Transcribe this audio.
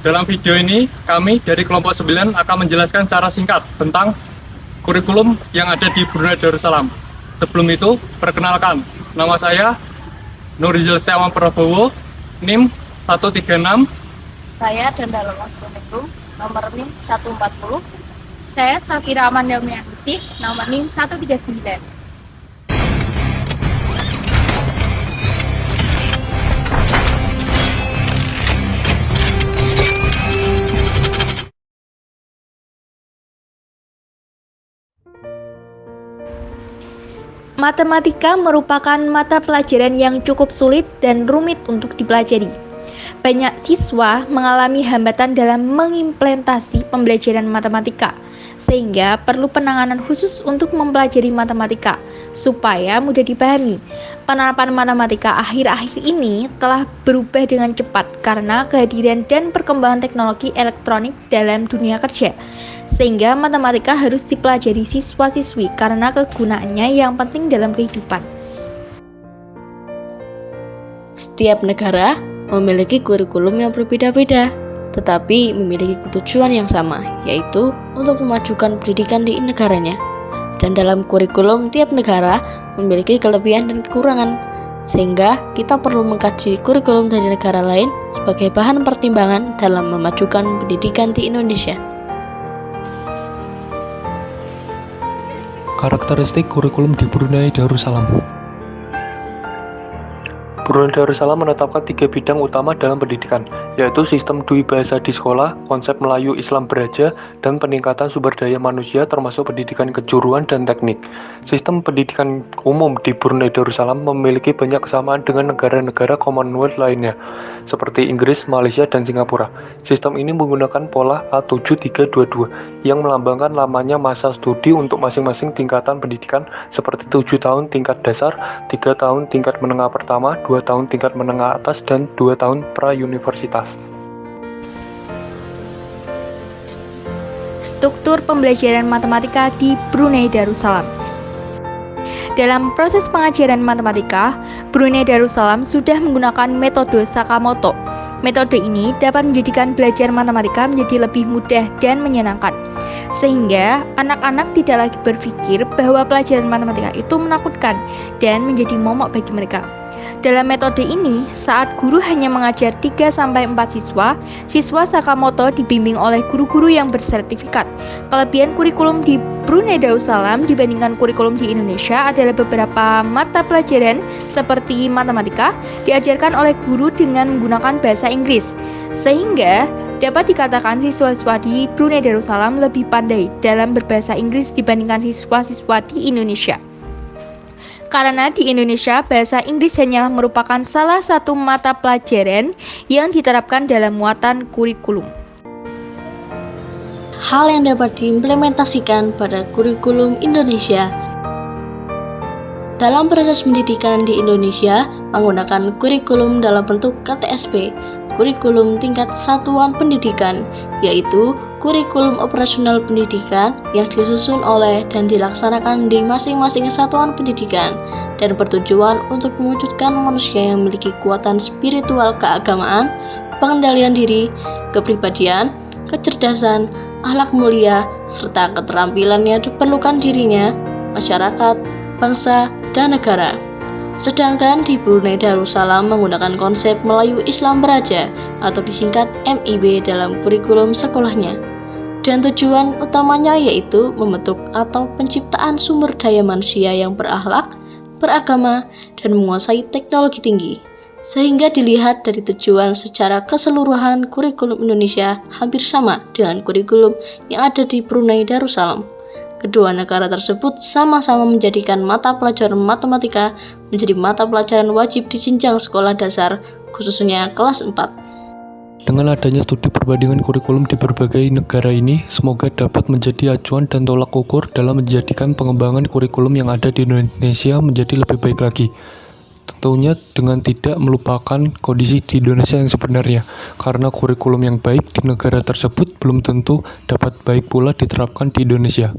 dalam video ini kami dari kelompok 9 akan menjelaskan secara singkat tentang kurikulum yang ada di Brunei Darussalam. Sebelum itu, perkenalkan, nama saya Nurizal Setiawan Prabowo, NIM 136. Saya Dandalo Maskonegrum, nomor NIM 140. Saya Safira Amanda Miansih, nomor NIM 139. Matematika merupakan mata pelajaran yang cukup sulit dan rumit untuk dipelajari. Banyak siswa mengalami hambatan dalam mengimplementasi pembelajaran matematika, sehingga perlu penanganan khusus untuk mempelajari matematika supaya mudah dipahami. Penerapan matematika akhir-akhir ini telah berubah dengan cepat karena kehadiran dan perkembangan teknologi elektronik dalam dunia kerja, sehingga matematika harus dipelajari siswa-siswi karena kegunaannya yang penting dalam kehidupan. Setiap negara memiliki kurikulum yang berbeda-beda, tetapi memiliki tujuan yang sama, yaitu untuk memajukan pendidikan di negaranya. Dan dalam kurikulum tiap negara memiliki kelebihan dan kekurangan, sehingga kita perlu mengkaji kurikulum dari negara lain sebagai bahan pertimbangan dalam memajukan pendidikan di Indonesia. Karakteristik kurikulum di Brunei Darussalam. Brunei Darussalam menetapkan 3 bidang utama dalam pendidikan, yaitu sistem dui bahasa di sekolah, konsep Melayu Islam Beraja, dan peningkatan sumber daya manusia termasuk pendidikan kejuruan dan teknik. Sistem pendidikan umum di Brunei Darussalam memiliki banyak kesamaan dengan negara-negara Commonwealth lainnya, seperti Inggris, Malaysia, dan Singapura. Sistem ini menggunakan pola A7322 yang melambangkan lamanya masa studi untuk masing-masing tingkatan pendidikan, seperti 7 tahun tingkat dasar, 3 tahun tingkat menengah pertama, 2 tahun tingkat menengah atas, dan 2 tahun pra-universitas. Struktur pembelajaran matematika di Brunei Darussalam. Dalam proses pengajaran matematika, Brunei Darussalam sudah menggunakan metode Sakamoto. Metode ini dapat menjadikan belajar matematika menjadi lebih mudah dan menyenangkan, sehingga anak-anak tidak lagi berpikir bahwa pelajaran matematika itu menakutkan dan menjadi momok bagi mereka. Dalam metode ini, saat guru hanya mengajar 3-4 siswa, siswa Sakamoto dibimbing oleh guru-guru yang bersertifikat. Kelebihan kurikulum di Brunei Darussalam dibandingkan kurikulum di Indonesia adalah beberapa mata pelajaran seperti matematika diajarkan oleh guru dengan menggunakan bahasa Inggris, sehingga dapat dikatakan siswa-siswa di Brunei Darussalam lebih pandai dalam berbahasa Inggris dibandingkan siswa-siswa di Indonesia. Karena di Indonesia, bahasa Inggris hanyalah merupakan salah satu mata pelajaran yang diterapkan dalam muatan kurikulum. Hal yang dapat diimplementasikan pada kurikulum Indonesia. Dalam proses pendidikan di Indonesia, menggunakan kurikulum dalam bentuk KTSP, kurikulum tingkat satuan pendidikan, yaitu kurikulum operasional pendidikan yang disusun oleh dan dilaksanakan di masing-masing satuan pendidikan dan bertujuan untuk mewujudkan manusia yang memiliki kekuatan spiritual keagamaan, pengendalian diri, kepribadian, kecerdasan, akhlak mulia, serta keterampilan yang diperlukan dirinya, masyarakat, bangsa, dan negara. Sedangkan di Brunei Darussalam menggunakan konsep Melayu Islam Beraja atau disingkat MIB dalam kurikulum sekolahnya. Dan tujuan utamanya yaitu membentuk atau penciptaan sumber daya manusia yang berakhlak, beragama, dan menguasai teknologi tinggi. Sehingga dilihat dari tujuan secara keseluruhan kurikulum Indonesia hampir sama dengan kurikulum yang ada di Brunei Darussalam. Kedua negara tersebut sama-sama menjadikan mata pelajaran matematika menjadi mata pelajaran wajib di jenjang sekolah dasar, khususnya kelas 4. Dengan adanya studi perbandingan kurikulum di berbagai negara ini, semoga dapat menjadi acuan dan tolak ukur dalam menjadikan pengembangan kurikulum yang ada di Indonesia menjadi lebih baik lagi. Tentunya dengan tidak melupakan kondisi di Indonesia yang sebenarnya, karena kurikulum yang baik di negara tersebut belum tentu dapat baik pula diterapkan di Indonesia.